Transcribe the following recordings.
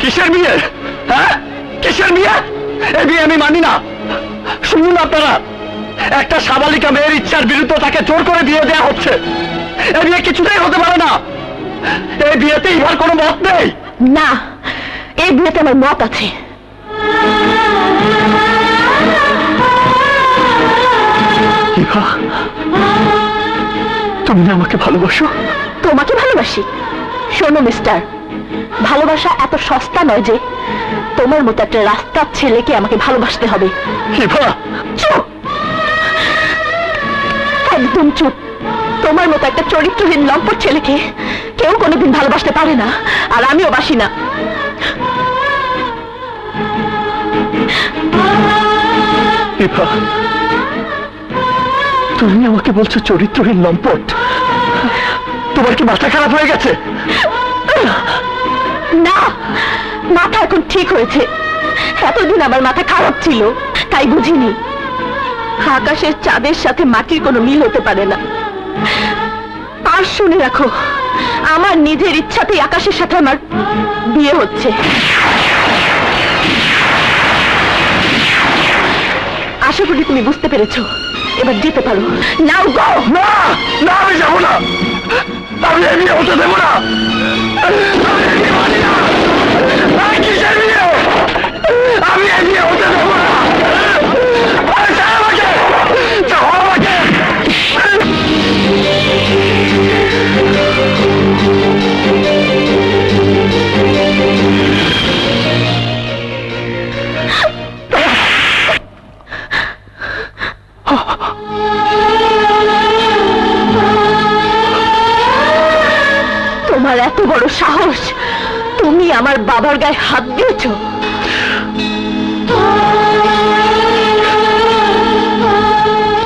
কিসের বিয়ে? হ্যাঁ, কিসের বিয়ে? এই বিয়ে আমি মানি না। শুনুন আপনারা, একটা সাবালিকা মেয়ের ইচ্ছার বিরুদ্ধে তাকে জোর করে বিয়ে দেওয়া হচ্ছে। এই বিয়ে কিছুতেই হতে পারে না। এই বিয়েতে ইভার কোনো মত নেই। না, এই বিয়েতে আমার মত আছে। ইভা, তুমি আমাকে ভালোবাসো? তোমাকে ভালোবাসি? শোনো মিস্টার, ভালোবাসা এত সস্তা নয় যে তোমার মতো একটা রাস্তার ছেলেকে আমাকে ভালোবাসতে হবে। ইভা, চুপ, একদম চুপ। তোমার মতো একটা চরিত্রহীন লম্পট ছেলেকে কেউ কোনোদিন ভালোবাসতে পারে না, আর আমিও বাসি না। ইভা, তুমি আমাকে বলছো চরিত্রহীন লম্পট? তোমার কি মাথা খারাপ হয়ে গেছে? না, মাথা এখন ঠিক হয়েছে। এতদিন আমার মাথা খারাপ ছিল, তাই বুঝিনি আকাশের চাঁদের সাথে মাটির কোনো মিল হতে পারে না। আর শুনে রাখো, আমার নিজের ইচ্ছাতেই আকাশের সাথে আমার বিয়ে হচ্ছে। আশা করি তুমি বুঝতে পেরেছো। এবার যেতে পারো। নাও গো। না না, আমি যাবো না। আমি এই বিয়ে হতে দেবো না। আমি এই বিয়ে হতে দেবো না। তোমার এত বড় সাহস, তুমি আমার বাবার গায়ে হাত দিয়েছ?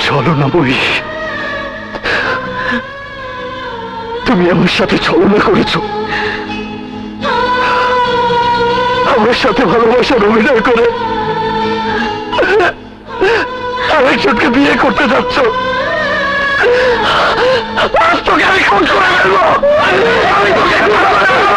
চলো না বই, তুমি আমার সাথে ছলনা করেছো। আমার সাথে ভালোবাসার অভিনয় করে আরেকজনকে বিয়ে করতে যাচ্ছ। তোকে আমি খুন করে ফেলবো। আমি তোকে খুন করে ফেলবো।